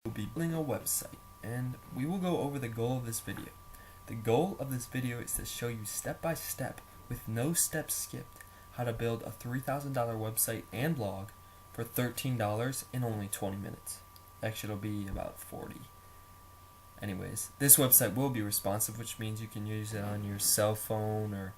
We'll be building a website, and we will go over the goal of this video. The goal of this video is to show you step by step, with no steps skipped, how to build a $3,000 website and blog for $13 in only 20 minutes. Actually, it'll be about 40. Anyways, this website will be responsive, which means you can use it on your cell phone or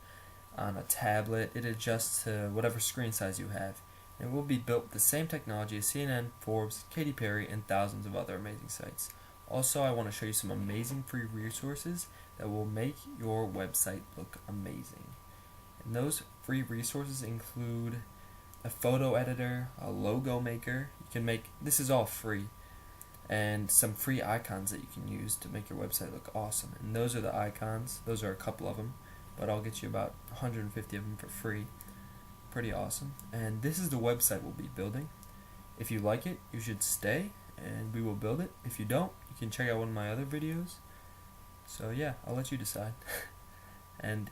on a tablet. It adjusts to whatever screen size you have. It will be built with the same technology as CNN, Forbes, Katy Perry, and thousands of other amazing sites. Also, I want to show you some amazing free resources that will make your website look amazing. And those free resources include a photo editor, a logo maker. You can make, this is all free, and some free icons that you can use to make your website look awesome. And those are the icons. Those are a couple of them, but I'll get you about 150 of them for free. Pretty awesome. And this is the website we'll be building. If you like it, you should stay and we will build it. If you don't, you can check out one of my other videos. So yeah, I'll let you decide. And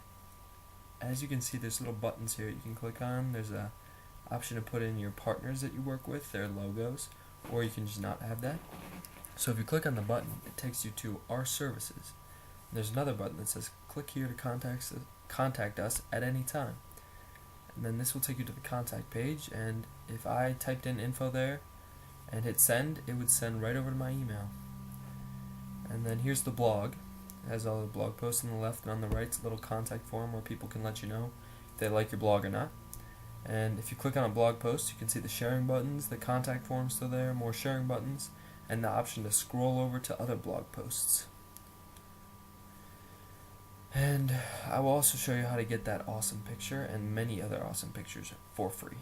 as you can see, there's little buttons here you can click on. There's a option to put in your partners that you work with, their logos, or you can just not have that. So if you click on the button, it takes you to our services. There's another button that says click here to contact us at any time. And then this will take you to the contact page, and if I typed in info there and hit send, it would send right over to my email. And then here's the blog. It has all the blog posts on the left, and on the right it's a little contact form where people can let you know if they like your blog or not. And if you click on a blog post, you can see the sharing buttons, the contact form still there, more sharing buttons, and the option to scroll over to other blog posts. And I will also show you how to get that awesome picture and many other awesome pictures for free.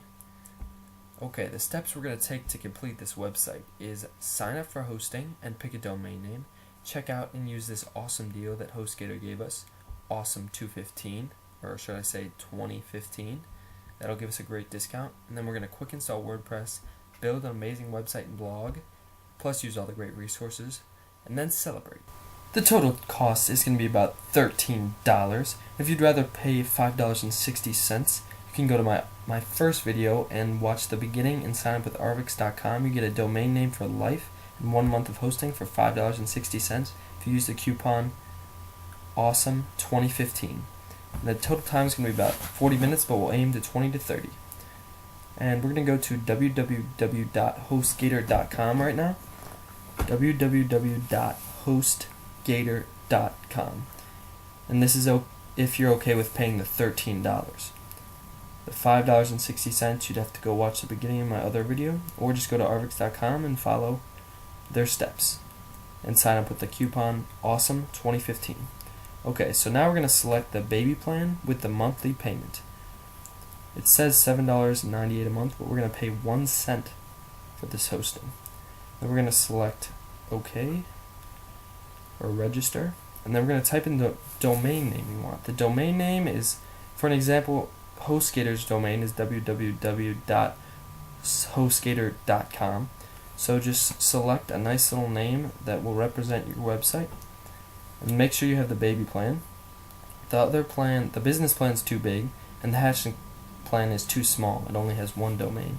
Okay, the steps we're going to take to complete this website is sign up for hosting and pick a domain name. Check out and use this awesome deal that HostGator gave us, awesome 215, or should I say 2015. That'll give us a great discount. And then we're going to quick install WordPress, build an amazing website and blog, plus use all the great resources, and then celebrate. The total cost is going to be about $13. If you'd rather pay $5.60, you can go to my first video and watch the beginning and sign up with arvix.com. You get a domain name for life and 1 month of hosting for $5.60 if you use the coupon AWESOME2015. The total time is going to be about 40 minutes, but we'll aim to 20 to 30. And we're going to go to www.hostgator.com right now. www.hostgator.com, and this is if you're okay with paying the $13. The $5.60 you'd have to go watch the beginning of my other video, or just go to arvix.com and follow their steps and sign up with the coupon AWESOME2015. Okay, so now we're going to select the baby plan with the monthly payment. It says $7.98 a month, but we're going to pay 1 cent for this hosting. Then we're going to select OK or register, and then we're going to type in the domain name you want. The domain name is, for an example, HostGator's domain is www.hostgator.com. So just select a nice little name that will represent your website, and make sure you have the baby plan. The other plan, the business plan, is too big, and the hatchling plan is too small. It only has 1 domain.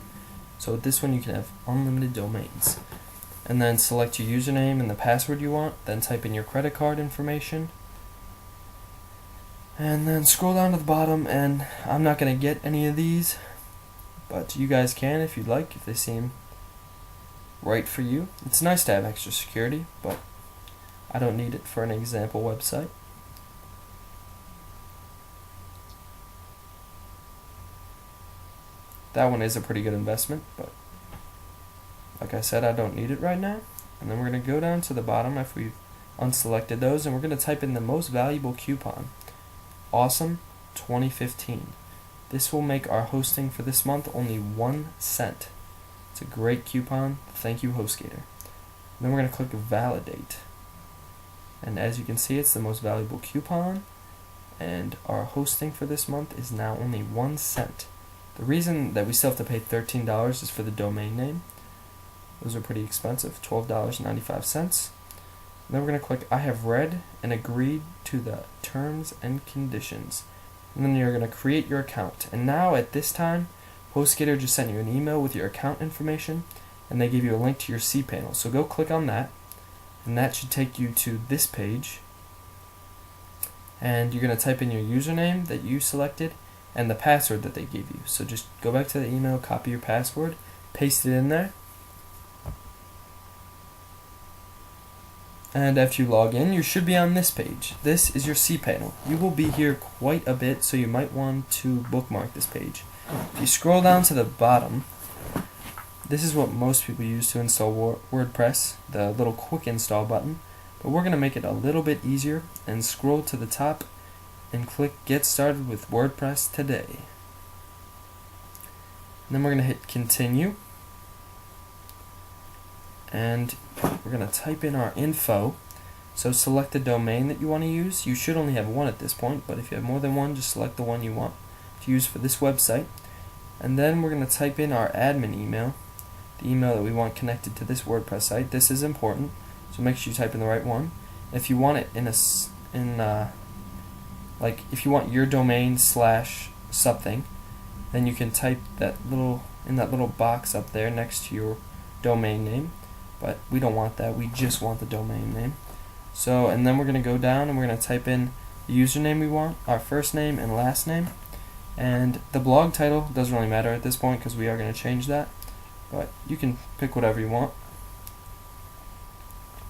So with this one you can have unlimited domains. And then select your username and the password you want, then type in your credit card information, and then scroll down to the bottom. And I'm not going to get any of these, but you guys can if you'd like, if they seem right for you. It's nice to have extra security, but I don't need it for an example website. That one is a pretty good investment, but like I said, I don't need it right now. And then we're going to go down to the bottom if we've unselected those, and we're going to type in the most valuable coupon, AWESOME2015. This will make our hosting for this month only 1 cent. It's a great coupon. Thank you, HostGator. And then we're going to click validate. And as you can see, it's the most valuable coupon, and our hosting for this month is now only 1 cent. The reason that we still have to pay $13 is for the domain name. Those are pretty expensive, $12.95. Then we're going to click I have read and agreed to the terms and conditions. And then you're going to create your account. And now at this time, HostGator just sent you an email with your account information, and they give you a link to your cPanel. So go click on that, and that should take you to this page. And you're going to type in your username that you selected and the password that they gave you. So just go back to the email, copy your password, paste it in there. And after you log in, you should be on this page. This is your cPanel. You will be here quite a bit, so you might want to bookmark this page. If you scroll down to the bottom, this is what most people use to install WordPress, the little quick install button. But we're going to make it a little bit easier and scroll to the top and click Get Started with WordPress Today. And then we're going to hit Continue. And we're going to type in our info. So select the domain that you want to use. You should only have one at this point, but if you have more than one, just select the one you want to use for this website. And then we're going to type in our admin email, the email that we want connected to this WordPress site. This is important, so make sure you type in the right one. If you want it like if you want your domain / something, then you can type that in that little box up there next to your domain name. But we don't want that, we just want the domain name. So, and then we're going to go down and we're going to type in the username we want, our first name and last name. And the blog title doesn't really matter at this point because we are going to change that. But you can pick whatever you want.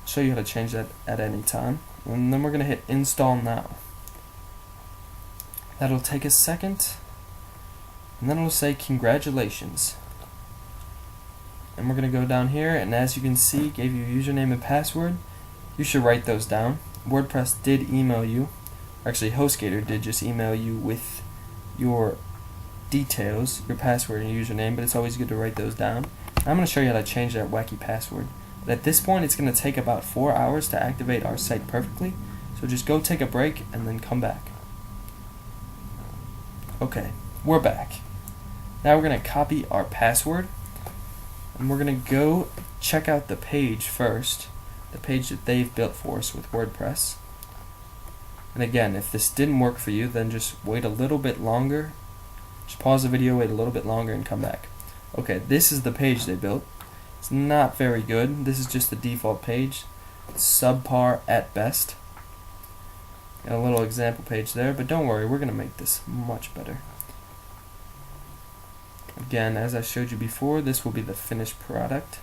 I'll show you how to change that at any time. And then we're going to hit Install Now. That'll take a second. And then it'll say Congratulations. And we're going to go down here, and as you can see, gave you username and password. You should write those down. WordPress did email you, actually HostGator did just email you with your details, your password and username, but it's always good to write those down. I'm going to show you how to change that wacky password. But at this point, it's going to take about 4 hours to activate our site perfectly, so just go take a break and then come back. Okay, we're back. Now we're going to copy our password. And we're going to go check out the page first, the page that they've built for us with WordPress. And again, if this didn't work for you, then just wait a little bit longer. Just pause the video, wait a little bit longer, and come back. Okay, this is the page they built. It's not very good. This is just the default page. It's subpar at best. And a little example page there, but don't worry, we're going to make this much better. Again, as I showed you before, this will be the finished product.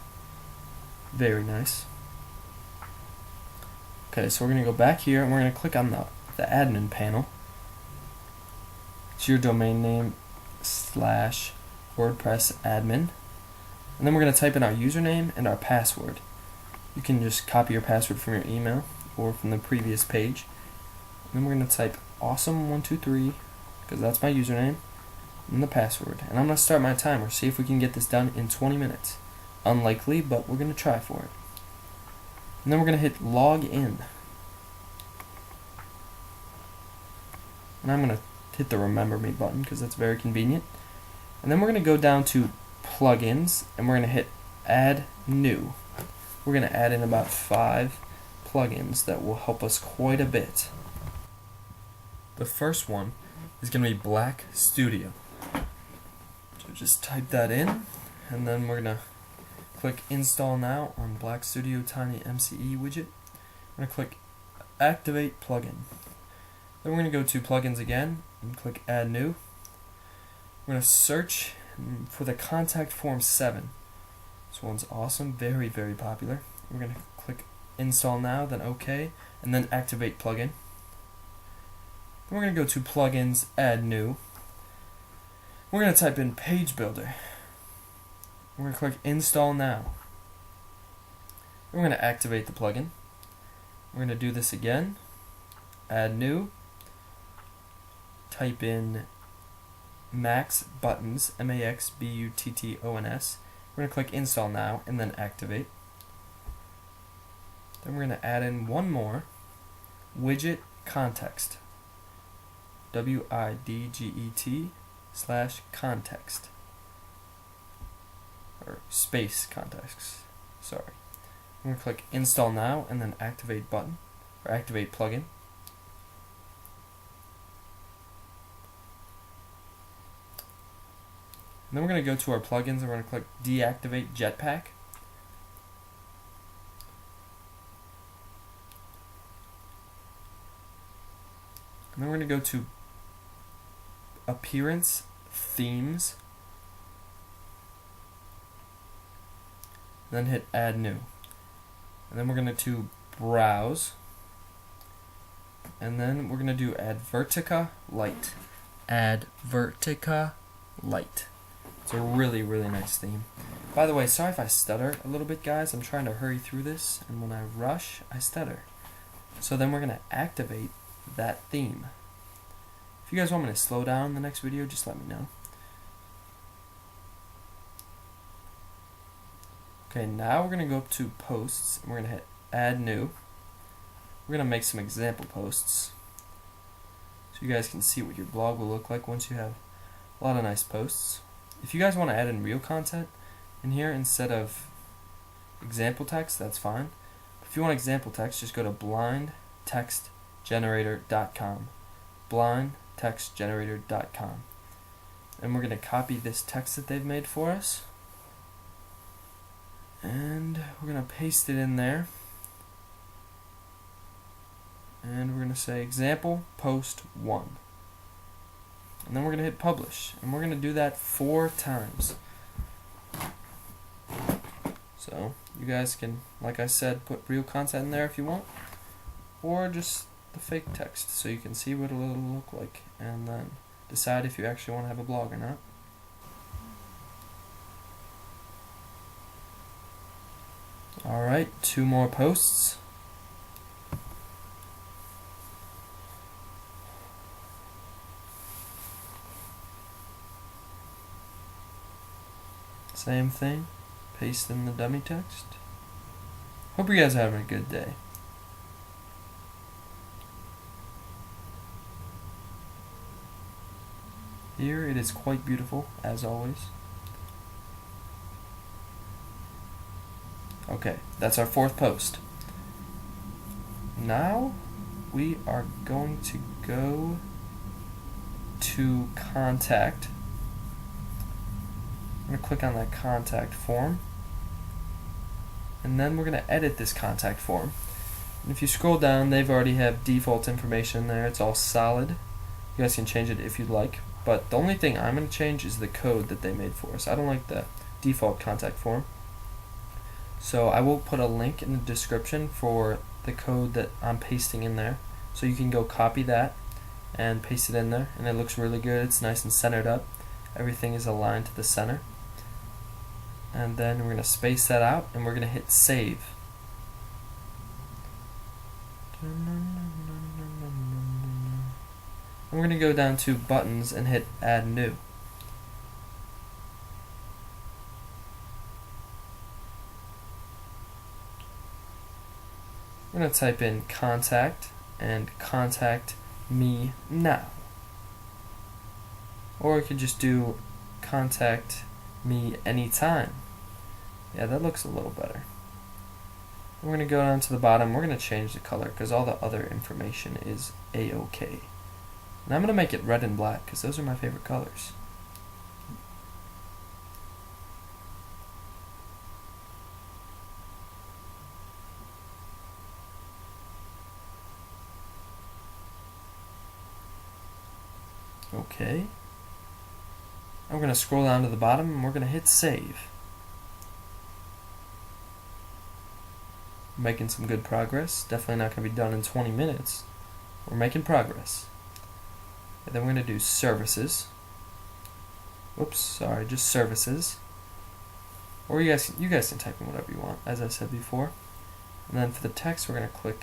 Very nice. Okay, so we're going to go back here and we're going to click on the admin panel. It's your domain name / WordPress admin. And then we're going to type in our username and our password. You can just copy your password from your email or from the previous page. And then we're going to type awesome123 because that's my username. And the password. And I'm going to start my timer, see if we can get this done in 20 minutes. Unlikely, but we're going to try for it. And then we're going to hit log in. And I'm going to hit the remember me button because that's very convenient. And then we're going to go down to plugins and we're going to hit add new. We're going to add in about 5 plugins that will help us quite a bit. The first one is going to be Black Studio. So just type that in, and then we're going to click Install Now on Black Studio Tiny MCE widget. We're going to click Activate Plugin. Then we're going to go to Plugins again and click Add New. We're going to search for the Contact Form 7. This one's awesome, very, very popular. We're going to click Install Now, then OK, and then Activate Plugin. Then we're going to go to Plugins, Add New. We're going to type in Page Builder. We're going to click Install Now. We're going to activate the plugin. We're going to do this again. Add New. Type in Max Buttons, MAXBUTTONS. We're going to click Install Now and then Activate. Then we're going to add in one more. Widget Context. WIDGET/context, or space context, sorry. I'm going to click Install Now and then Activate button, or Activate Plugin. And then we're going to go to our plugins and we're going to click Deactivate Jetpack. And then we're going to go to Appearance, Themes, then hit Add New. And then we're going to Browse, and then we're going to do Add Vertica Light. Add Vertica Light. It's a really, really nice theme. By the way, sorry if I stutter a little bit, guys. I'm trying to hurry through this, and when I rush, I stutter. So then we're going to activate that theme. If you guys want me to slow down the next video, just let me know. Okay, now we're going to go up to Posts, and we're going to hit Add New. We're going to make some example posts, so you guys can see what your blog will look like once you have a lot of nice posts. If you guys want to add in real content in here instead of example text, that's fine. If you want example text, just go to blindtextgenerator.com. blindtextgenerator.com. And we're going to copy this text that they've made for us, and we're going to paste it in there. And we're going to say example post 1. And then we're going to hit publish. And we're going to do that 4 times. So you guys can, like I said, put real content in there if you want, or just the fake text so you can see what it'll look like and then decide if you actually want to have a blog or not. Alright, 2 more posts. Same thing, paste in the dummy text. Hope you guys are having a good day. Here it is quite beautiful, as always. Okay, that's our 4th post. Now we are going to go to Contact. I'm going to click on that contact form, and then we're going to edit this contact form. And if you scroll down, they've already have default information there. It's all solid. You guys can change it if you'd like, but the only thing I'm going to change is the code that they made for us. I don't like the default contact form, so I will put a link in the description for the code that I'm pasting in there, so you can go copy that and paste it in there, and it looks really good. It's nice and centered up. Everything is aligned to the center. And then we're going to space that out, and we're going to hit save. And we're going to go down to buttons and hit add new. We're going to type in contact and contact me now. Or we could just do contact me anytime. Yeah, that looks a little better. We're going to go down to the bottom. We're going to change the color because all the other information is A-OK. And I'm going to make it red and black because those are my favorite colors. Okay. I'm going to scroll down to the bottom and we're going to hit save. Making some good progress. Definitely not going to be done in 20 minutes. We're making progress. And then we're going to do services. Whoops, sorry, just services. Or you guys can type in whatever you want, as I said before. And then for the text, we're going to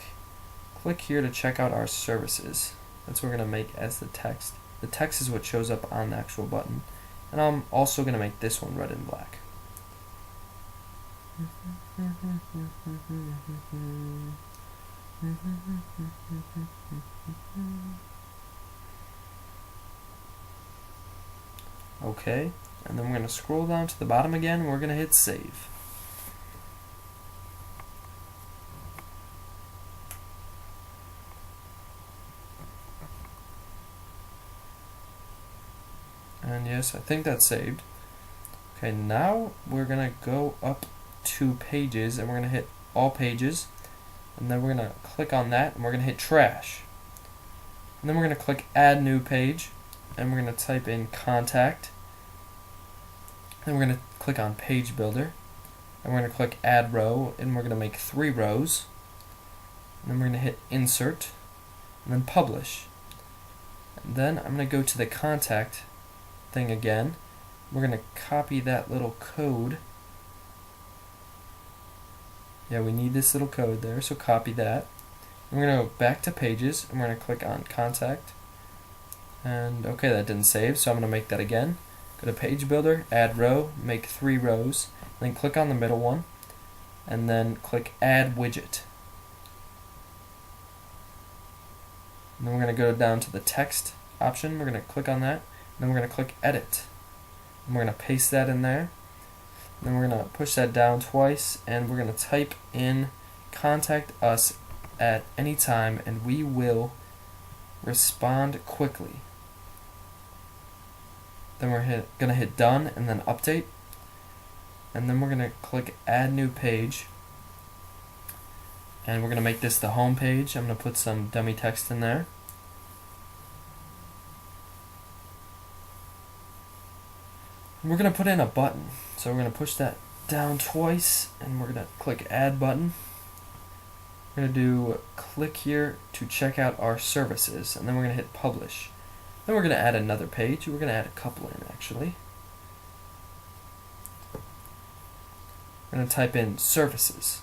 click here to check out our services. That's what we're going to make as the text. The text is what shows up on the actual button. And I'm also going to make this one red and black. Okay, and then we're going to scroll down to the bottom again and we're going to hit save. And yes, I think that's saved. Okay, now we're going to go up to pages and we're going to hit all pages, and then we're going to click on that and we're going to hit trash. And then we're going to click Add New Page, and we're going to type in Contact. Then we're going to click on Page Builder, and we're going to click Add Row, and we're going to make 3 rows. And then we're going to hit Insert, and then Publish. And then I'm going to go to the Contact thing again. We're going to copy that little code. Yeah, we need this little code there, so copy that. And we're going to go back to Pages, and we're going to click on Contact. And okay, that didn't save, so I'm going to make that again. Go to Page Builder, Add Row, make 3 rows, then click on the middle one, and then click Add Widget. And then we're going to go down to the text option, we're going to click on that, and then we're going to click Edit. And we're going to paste that in there. And then we're going to push that down twice, and we're going to type in Contact us at any time, and we will respond quickly. Then we're going to hit Done, and then Update. And then we're going to click Add New Page. And we're going to make this the home page. I'm going to put some dummy text in there. And we're going to put in a button. So we're going to push that down twice, and we're going to click Add Button. We're going to do click here to check out our services, and then we're going to hit Publish. Then we're going to add another page. We're going to add a couple in, actually. We're going to type in Services.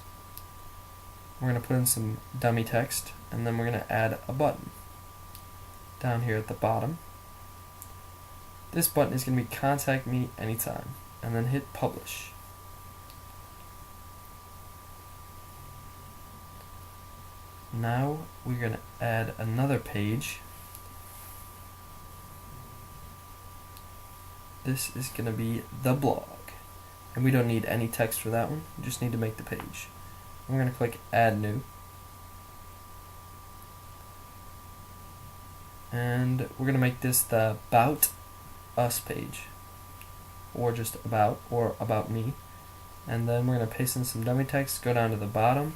We're going to put in some dummy text, and then we're going to add a button down here at the bottom. This button is going to be Contact Me Anytime, and then hit Publish. Now we're going to add another page. This is going to be the blog, and we don't need any text for that one, we just need to make the page. We're going to click Add New, and we're going to make this the About Us page, or just About, or About Me. And then we're going to paste in some dummy text, go down to the bottom,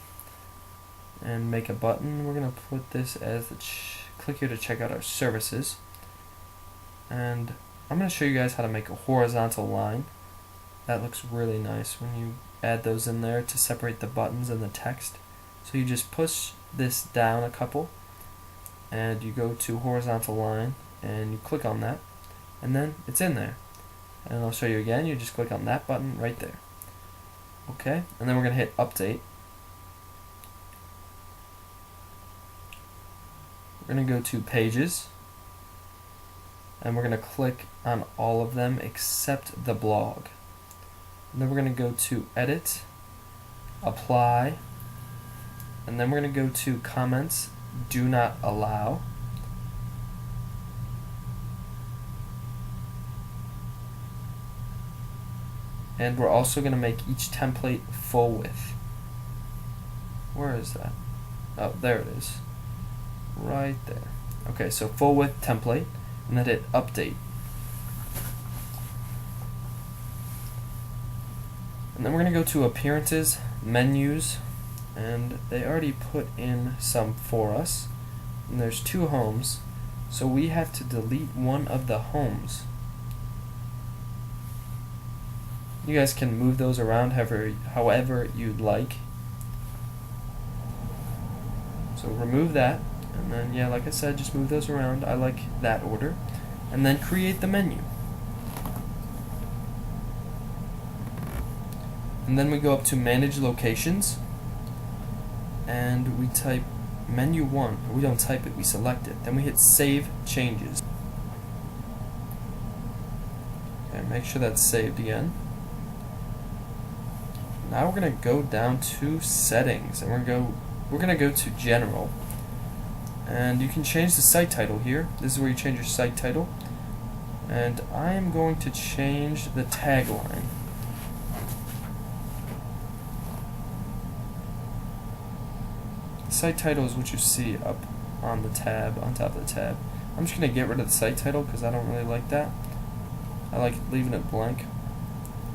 and make a button. We're going to put this as the click here to check out our services. And I'm going to show you guys how to make a horizontal line. That looks really nice when you add those in there to separate the buttons and the text. So you just push this down a couple, and you go to horizontal line, and you click on that, and then it's in there. And I'll show you again, you just click on that button right there. Okay, and then we're going to hit Update. We're going to go to Pages, and we're going to click on all of them except the blog. And then we're going to go to Edit, Apply, and then we're going to go to Comments, Do Not Allow. And we're also going to make each template full width. Where is that? Oh, there it is. Right there. Okay, so full width template, and then hit Update. And then we're going to go to Appearances, Menus, and they already put in some for us. And there's 2 homes, so we have to delete one of the homes. You guys can move those around however you'd like. So remove that, and then yeah, like I said, just move those around. I like that order. And then create the menu. And then we go up to Manage Locations, and we type Menu 1. We don't type it, we select it. Then we hit Save Changes. Okay, make sure that's saved again. Now we're going to go down to Settings, and we're going to go to General. And you can change the site title here. This is where you change your site title. And I am going to change the tagline. Site title is what you see up on the tab, on top of the tab. I'm just going to get rid of the site title because I don't really like that. I like leaving it blank.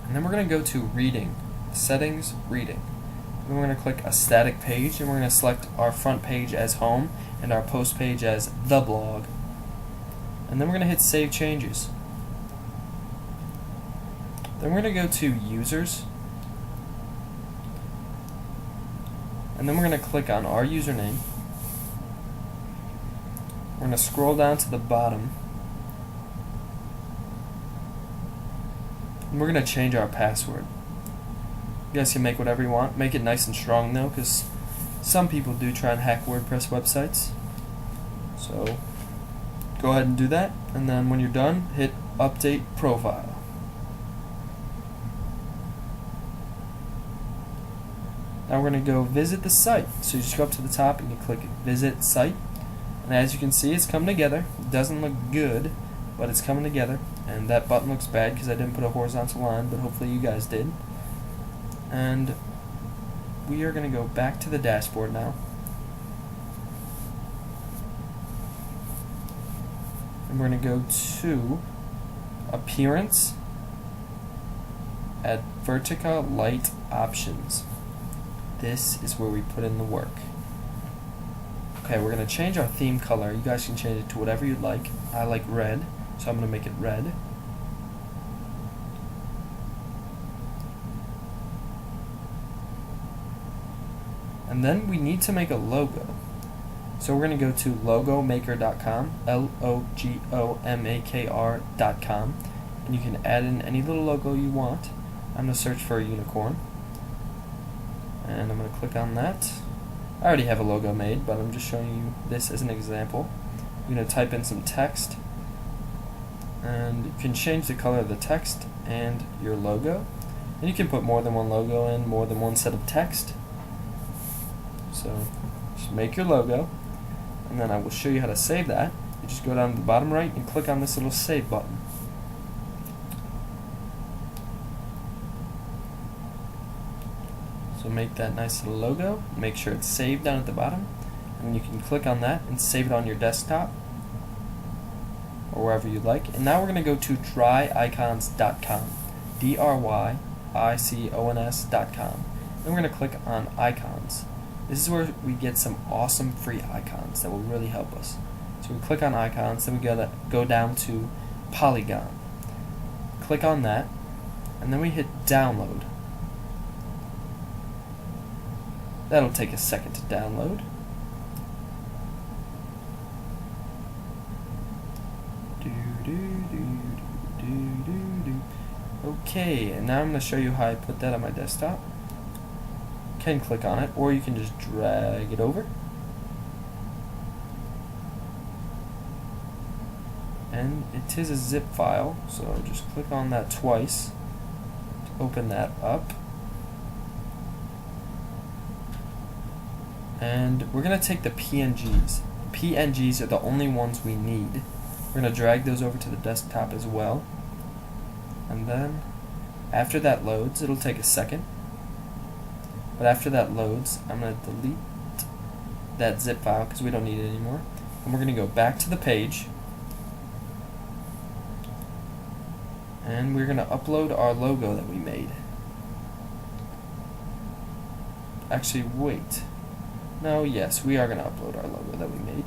And then we're going to go to Reading. Settings, Reading. Then we're going to click a static page, and we're going to select our front page as home and our post page as the blog. And then we're going to hit Save Changes. Then we're going to go to Users. And then we're going to click on our username. We're going to scroll down to the bottom. And we're going to change our password. You guys can make whatever you want. Make it nice and strong though, because some people do try and hack WordPress websites. So go ahead and do that, and then when you're done, hit Update Profile. Now we're going to go visit the site. So you just go up to the top and you click Visit Site. And as you can see, it's coming together. It doesn't look good, but it's coming together. And that button looks bad because I didn't put a horizontal line, but hopefully you guys did. And we are going to go back to the dashboard now. And we're going to go to Appearance, add Vertica Light Options. This is where we put in the work. Okay, we're going to change our theme color. You guys can change it to whatever you'd like. I like red, so I'm going to make it red. And then we need to make a logo. So we're going to go to logomaker.com, logomaker.com, and you can add in any little logo you want. I'm going to search for a unicorn, and I'm going to click on that. I already have a logo made, but I'm just showing you this as an example. You're going to type in some text, and you can change the color of the text and your logo. And you can put more than one logo in, more than one set of text. So just make your logo, and then I will show you how to save that. You just go down to the bottom right and click on this little save button. So make that nice little logo, make sure it's saved down at the bottom, and you can click on that and save it on your desktop or wherever you'd like. And now we're going to go to dryicons.com, DRYICONS.com. Then we're going to click on icons. This is where we get some awesome free icons that will really help us. So we click on icons, then we gotta go down to Polygon. Click on that, and then we hit download. That'll take a second to download. Okay, and now I'm going to show you how I put that on my desktop. You can click on it, or you can just drag it over. And it is a zip file, so just click on that twice to open that up. And we're going to take the PNGs. PNGs are the only ones we need. We're going to drag those over to the desktop as well. And then after that loads, it'll take a second. But after that loads, I'm going to delete that zip file because we don't need it anymore. And we're going to go back to the page. And we're going to upload our logo that we made. Actually, wait. No, yes, we are going to upload our logo that we made.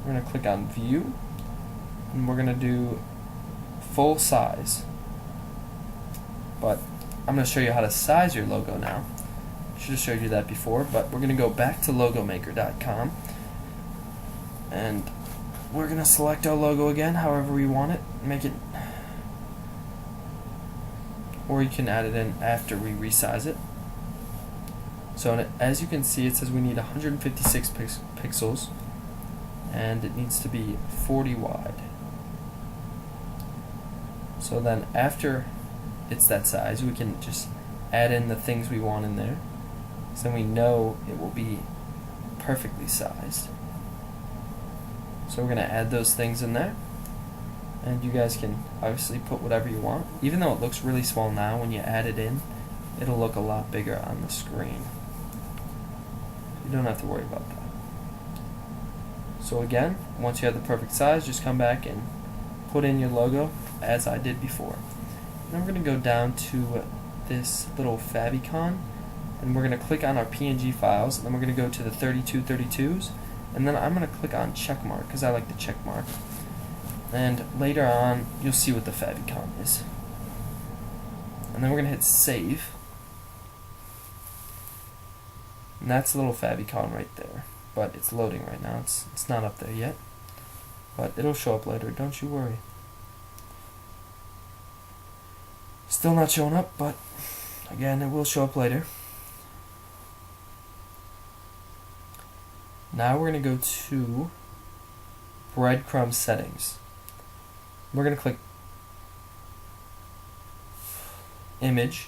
We're going to click on View, and we're going to do full size. But I'm going to show you how to size your logo now. I should have showed you that before, but we're going to go back to logomaker.com, and we're going to select our logo again, however we want it, make it, or you can add it in after we resize it. So as you can see, it says we need 156 pixels, and it needs to be 40 wide. So then after it's that size, we can just add in the things we want in there, so then we know it will be perfectly sized. So we're going to add those things in there, and you guys can obviously put whatever you want. Even though it looks really small now, when you add it in, it'll look a lot bigger on the screen. You don't have to worry about that. So again, once you have the perfect size, just come back and put in your logo as I did before. Then we're going to go down to this little favicon, and we're going to click on our PNG files, and then we're going to go to the 3232s, and then I'm going to click on checkmark because I like the checkmark. And later on, you'll see what the favicon is. And then we're going to hit save. And that's the little favicon right there. But it's loading right now. It's not up there yet. But it'll show up later, don't you worry. Still not showing up, but again, it will show up later. Now we're going to go to breadcrumb settings. We're going to click image,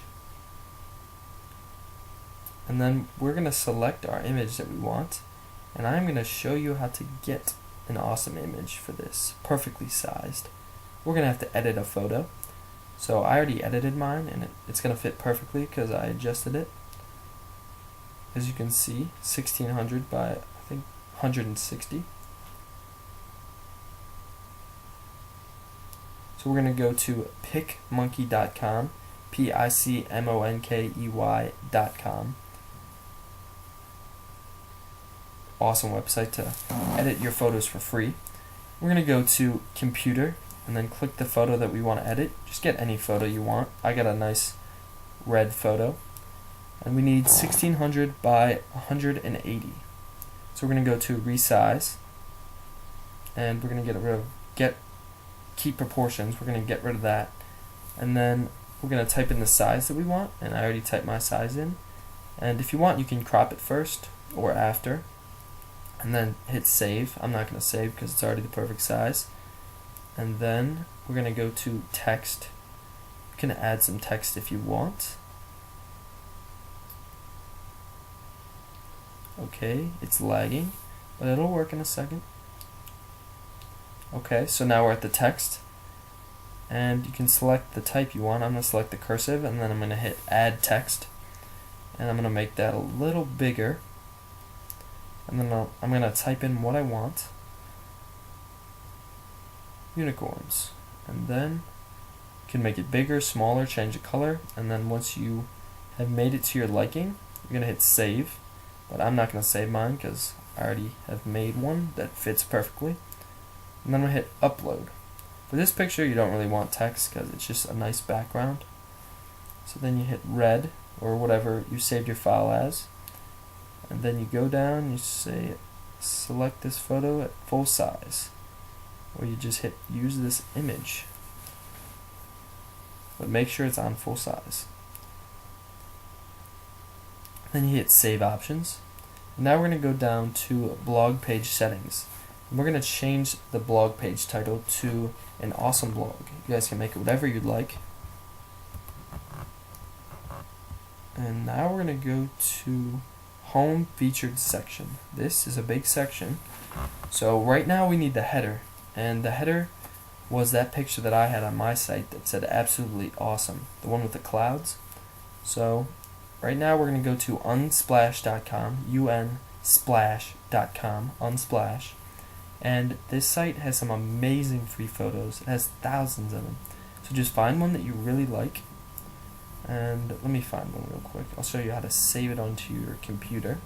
and then we're going to select our image that we want, and I'm going to show you how to get an awesome image for this, perfectly sized. We're going to have to edit a photo. So I already edited mine, and it's going to fit perfectly because I adjusted it. As you can see, 1600 by I think 160. So we're going to go to picmonkey.com, PICMONKEY.com. Awesome website to edit your photos for free. We're going to go to computer and then click the photo that we want to edit. Just get any photo you want. I got a nice red photo. And we need 1600 by 180. So we're going to go to resize, and we're going to get rid of keep proportions. We're going to get rid of that. And then we're going to type in the size that we want, and I already typed my size in. And if you want, you can crop it first or after, and then hit save. I'm not going to save because it's already the perfect size. And then we're going to go to text. You can add some text if you want. Okay, it's lagging, but it'll work in a second. Okay, so now we're at the text, and you can select the type you want. I'm going to select the cursive, and then I'm going to hit add text, and I'm going to make that a little bigger, and then I'm going to type in what I want. Unicorns. And then you can make it bigger, smaller, change the color, and then once you have made it to your liking, you're going to hit save. But I'm not going to save mine because I already have made one that fits perfectly. And then I'm going to hit upload. For this picture, you don't really want text because it's just a nice background. So then you hit red or whatever you saved your file as, and then you go down, you say select this photo at full size, or you just hit use this image, but make sure it's on full size. Then you hit save options. Now we're going to go down to blog page settings, and we're going to change the blog page title to an awesome blog. You guys can make it whatever you'd like. And now we're going to go to home featured section. This is a big section. So right now we need the header, and the header was that picture that I had on my site that said absolutely awesome, the one with the clouds. So right now we're going to go to unsplash.com, unsplash.com, unsplash, and this site has some amazing free photos. It has thousands of them. So just find one that you really like, and let me find one real quick. I'll show you how to save it onto your computer.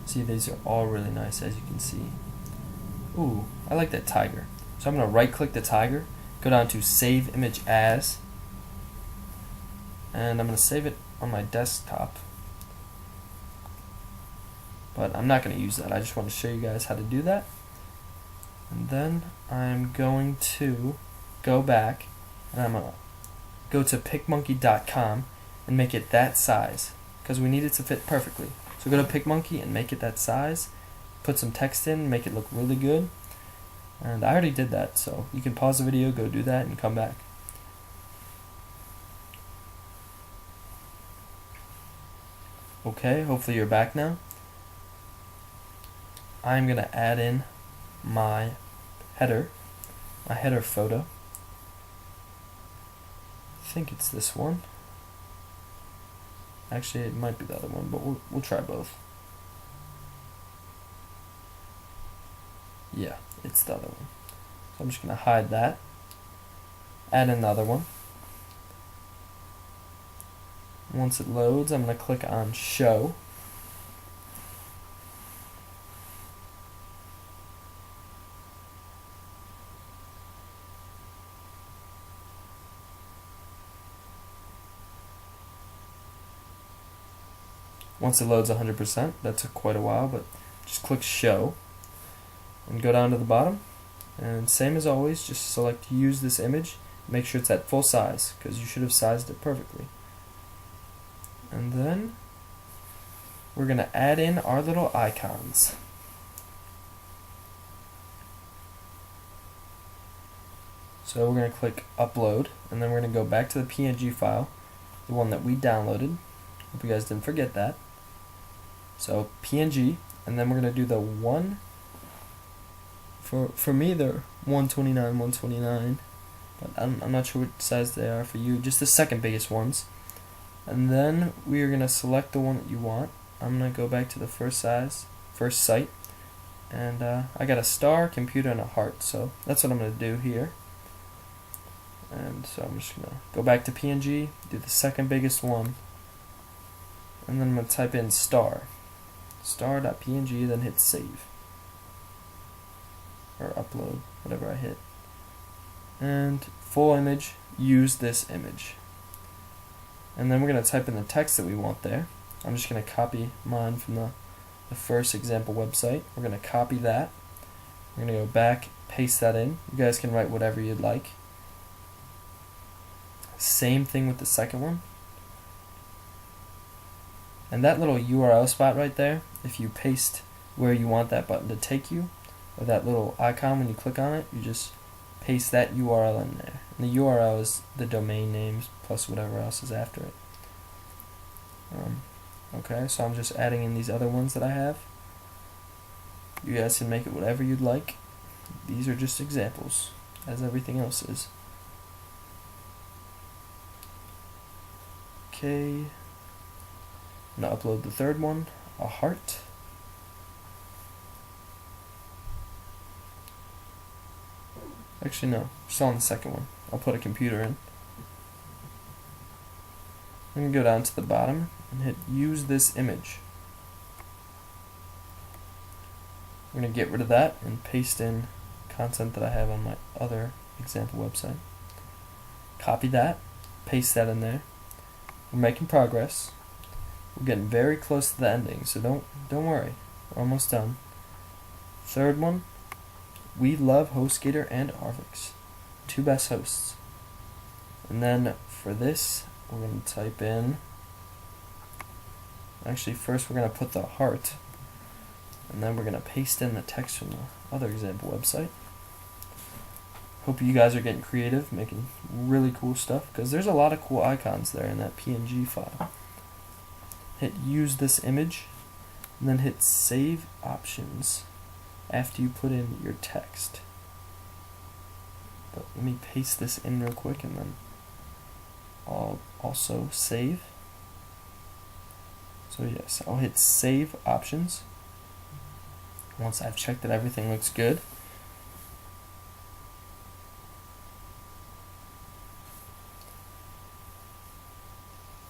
See, these are all really nice, as you can see. Ooh, I like that tiger. So I'm going to right click the tiger, go down to save image as, and I'm going to save it on my desktop. But I'm not going to use that. I just want to show you guys how to do that. And then I'm going to go back, and I'm going to go to picmonkey.com and make it that size, because we need it to fit perfectly. So go to PicMonkey and make it that size, put some text in, make it look really good. And I already did that, so you can pause the video, go do that, and come back. Okay, hopefully you're back now. I'm going to add in my header photo. I think it's this one. Actually, it might be the other one, but we'll try both. Yeah, it's the other one. So I'm just going to hide that. add another one. Once it loads, I'm going to click on Show. Once it loads 100%, that took quite a while, but just click Show and go down to the bottom, and same as always, just select Use this image. Make sure it's at full size because you should have sized it perfectly. And then we're going to add in our little icons. So we're going to click Upload, and then we're going to go back to the PNG file, the one that we downloaded. Hope you guys didn't forget that. So PNG, and then we're going to do the one, for me they're 129, 129, but I'm not sure what size they are for you, just the second biggest ones. And then we are going to select the one that you want. I'm going to go back to the first site, and I got a star, computer, and a heart, so that's what I'm going to do here. And so I'm just going to go back to PNG, do the second biggest one, and then I'm going to type in star.png, then hit save, or upload, whatever I hit. And full image, use this image. And then we're going to type in the text that we want there. I'm just going to copy mine from the first example website. We're going to copy that. We're going to go back, paste that in. You guys can write whatever you'd like. Same thing with the second one. And that little URL spot right there, if you paste where you want that button to take you, or that little icon when you click on it, you just paste that URL in there. And the URL is the domain names plus whatever else is after it. Okay, so I'm just adding in these other ones that I have. You guys can make it whatever you'd like. These are just examples, as everything else is. Okay, I'm going to upload the third one, a heart. Actually no, still on the second one. I'll put a computer in. I'm going to go down to the bottom and hit use this image. I'm going to get rid of that and paste in content that I have on my other example website. Copy that, paste that in there. We're making progress. We're getting very close to the ending, so don't worry. We're almost done. Third one, we love HostGator and Arvix, two best hosts. And then for this, we're going to type in, actually first we're going to put the heart, and then we're going to paste in the text from the other example website. Hope you guys are getting creative, making really cool stuff, because there's a lot of cool icons there in that PNG file. Hit use this image, and then hit save options after you put in your text. But let me paste this in real quick, and then I'll also save. So yes, I'll hit save options once I've checked that everything looks good.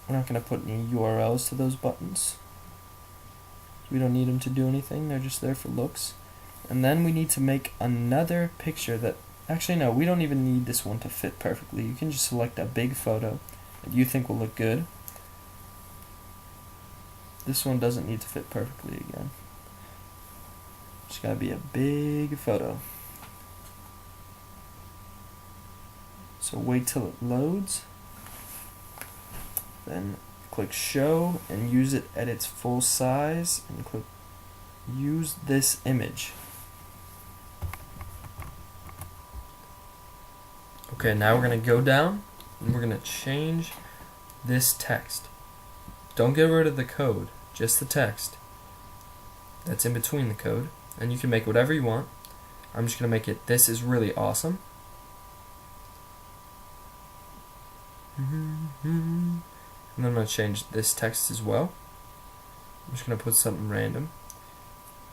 We're not going to put any URLs to those buttons. We don't need them to do anything, they're just there for looks. And then we need to make another picture that, actually no, we don't even need this one to fit perfectly. You can just select a big photo that you think will look good. This one doesn't need to fit perfectly again. It's got to be a big photo. So wait till it loads. Then click show and use it at its full size, and click use this image. Okay, now we're going to go down and we're going to change this text. Don't get rid of the code, just the text that's in between the code, and you can make whatever you want. I'm just going to make it, this is really awesome. And then I'm going to change this text as well. I'm just going to put something random.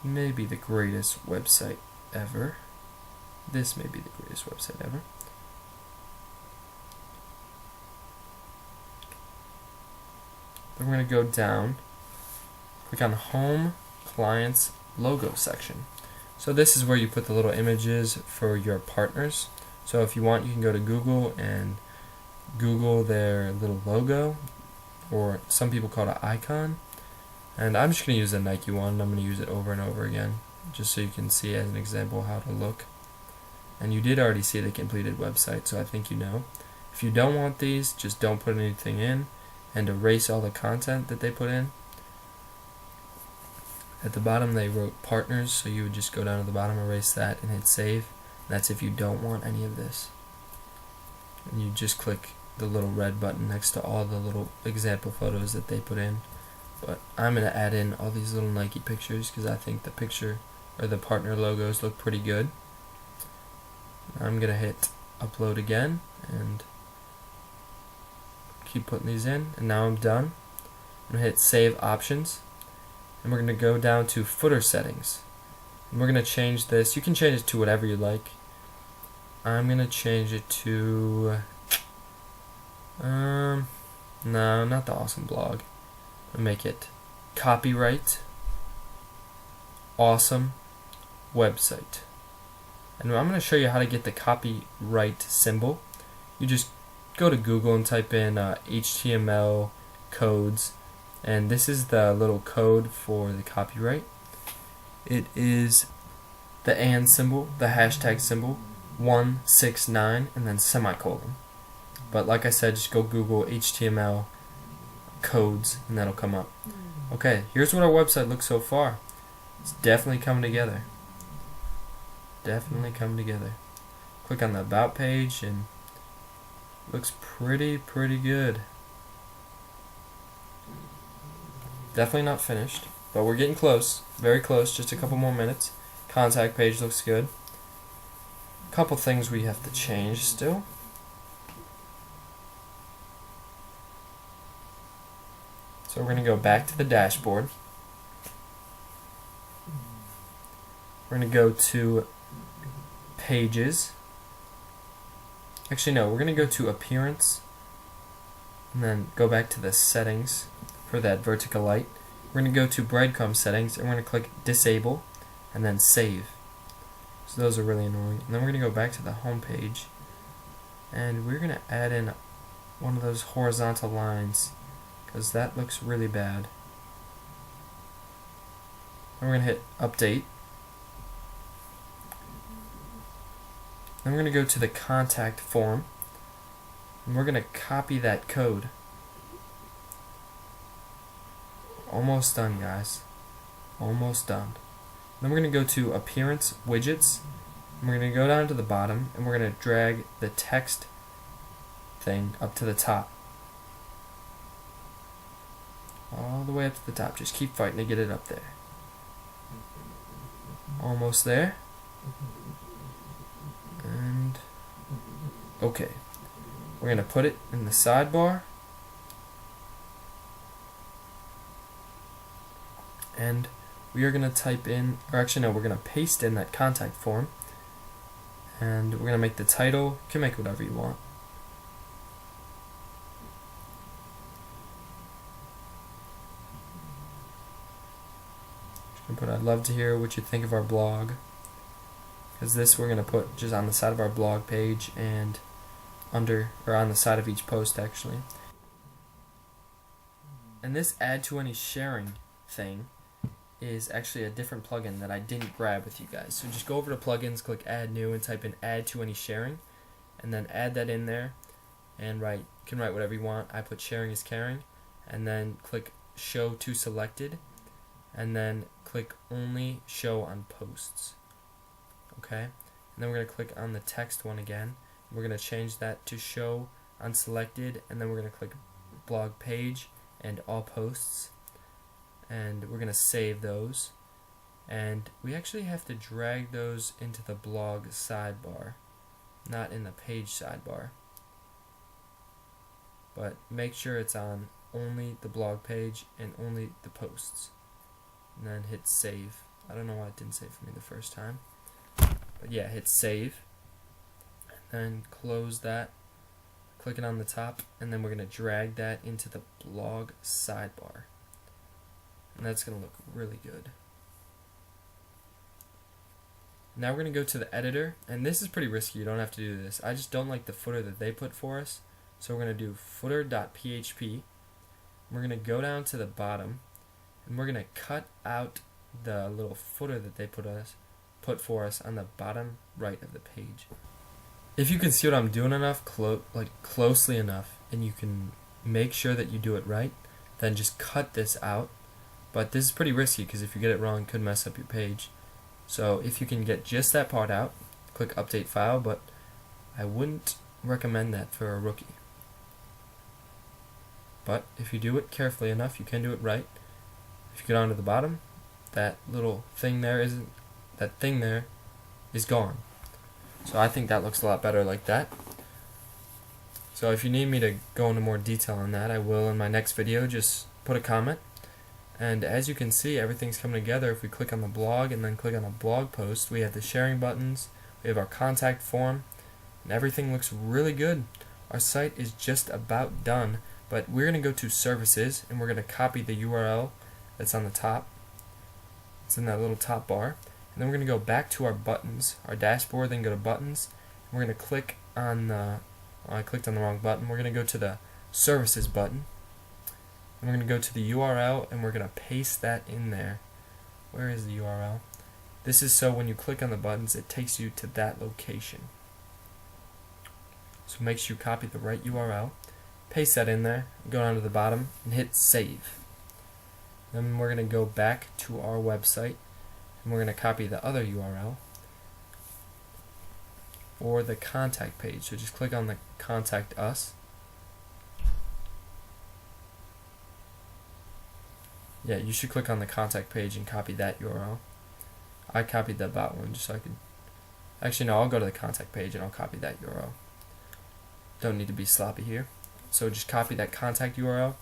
Maybe the greatest website ever. This may be the greatest website ever. Then we're going to go down, click on Home, Clients, Logo section. So this is where you put the little images for your partners. So if you want, you can go to Google and Google their little logo, or some people call it an icon. And I'm just going to use the Nike one. I'm going to use it over and over again, just so you can see as an example how to look. And you did already see the completed website, so I think you know. If you don't want these, just don't put anything in and erase all the content that they put in. At the bottom they wrote partners, so you would just go down to the bottom, erase that, and hit save. That's if you don't want any of this. And you just click the little red button next to all the little example photos that they put in. But I'm going to add in all these little Nike pictures because I think the picture or the partner logos look pretty good. I'm going to hit upload again and keep putting these in, and now I'm done. I'm going to hit save options, and we're going to go down to footer settings, and we're going to change this. You can change it to whatever you like. I'm going to change it to no, not the awesome blog. I'll make it copyright awesome website. And I'm going to show you how to get the copyright symbol. You just go to Google and type in HTML codes, and this is the little code for the copyright. It is the and symbol, the hashtag symbol, 169, and then semicolon. But like I said, just go Google HTML codes and that'll come up. Okay, here's what our website looks so far. It's definitely coming together. Definitely coming together. Click on the about page and looks pretty good. Definitely not finished, but we're getting close, very close, just a couple more minutes. Contact page looks good. Couple things we have to change still. So we're going to go back to the dashboard. We're going to go to pages. Actually no, we're going to go to appearance and then go back to the settings for that vertical light. We're going to go to breadcrumb settings and we're going to click disable and then save. So those are really annoying. And then we're going to go back to the home page and we're going to add in one of those horizontal lines because that looks really bad. And we're going to hit update. Then we're going to go to the contact form and we're going to copy that code. Almost done, guys. Almost done. Then we're going to go to appearance widgets and we're going to go down to the bottom and we're going to drag the text thing up to the top. All the way up to the top. Just keep fighting to get it up there. Almost there. And okay. We're going to put it in the sidebar. And we are going to type in, or actually no, we're going to paste in that contact form. And we're going to make the title, you can make whatever you want. But I'd love to hear what you think of our blog, because this we're going to put just on the side of our blog page and under, or on the side of each post actually. And this add to any sharing thing is actually a different plugin that I didn't grab with you guys. So just go over to plugins, click add new, and type in add to any sharing, and then add that in there and you can write whatever you want. I put sharing is caring, and then click show to selected, and then click only show on posts. Okay, and then we're going to click on the text one again. We're going to change that to show on selected, and then we're going to click blog page and all posts, and we're going to save those. And we actually have to drag those into the blog sidebar, not in the page sidebar. But make sure it's on only the blog page and only the posts. And then hit save. I don't know why it didn't save for me the first time. But yeah, hit save. And then close that. click it on the top, and then we're going to drag that into the blog sidebar. And that's going to look really good. Now we're going to go to the editor, and this is pretty risky, you don't have to do this. I just don't like the footer that they put for us. So we're going to do footer.php. We're going to go down to the bottom, and we're going to cut out the little footer that they put for us on the bottom right of the page. If you can see what I'm doing enough, closely enough, and you can make sure that you do it right, then just cut this out. But this is pretty risky because if you get it wrong, it could mess up your page. So if you can get just that part out, click Update File, but I wouldn't recommend that for a rookie. But if you do it carefully enough, you can do it right. If you go down to the bottom, that little thing there is gone. So I think that looks a lot better like that. So if you need me to go into more detail on that, I will in my next video. Just put a comment. And as you can see, everything's coming together. If we click on the blog and then click on a blog post, we have the sharing buttons, we have our contact form, and everything looks really good. Our site is just about done, but we're going to go to services, and we're going to copy the URL that's on the top. It's in that little top bar. And then we're going to go back to our buttons, our dashboard, then go to buttons. And we're going to click on the, I clicked on the wrong button. We're going to go to the services button. And we're going to go to the URL, and we're going to paste that in there. Where is the URL? This is so when you click on the buttons, it takes you to that location. So make sure you copy the right URL, paste that in there, go down to the bottom, and hit save. Then we're going to go back to our website, and we're going to copy the other URL or the contact page. So just click on the contact us. Yeah, you should click on the contact page and copy that URL. I copied the about one just so I could. Actually, no, I'll go to the contact page and I'll copy that URL. Don't need to be sloppy here. So just copy that contact URL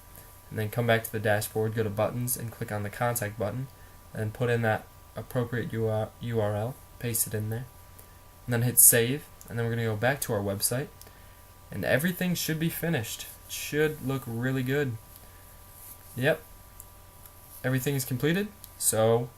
and then come back to the dashboard, go to buttons and click on the contact button and put in that appropriate URL, paste it in there, and then hit save. And then we're going to go back to our website and everything should be finished. It should look really good. Yep. Everything is completed. So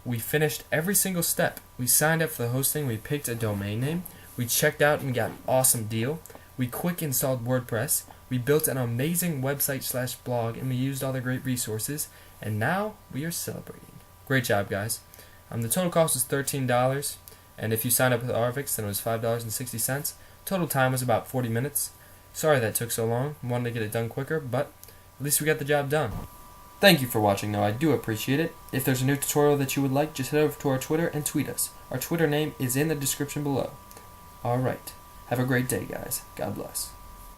we finished every single step. We signed up for the hosting, we picked a domain name, we checked out and got an awesome deal, we quick installed WordPress, we built an amazing website / blog, and we used all the great resources, and now we are celebrating. Great job, guys. The total cost was $13, and if you signed up with Arvix, then it was $5.60. Total time was about 40 minutes. Sorry that took so long. I wanted to get it done quicker, but at least we got the job done. Thank you for watching, though. I do appreciate it. If there's a new tutorial that you would like, just head over to our Twitter and tweet us. Our Twitter name is in the description below. Alright. Have a great day, guys. God bless.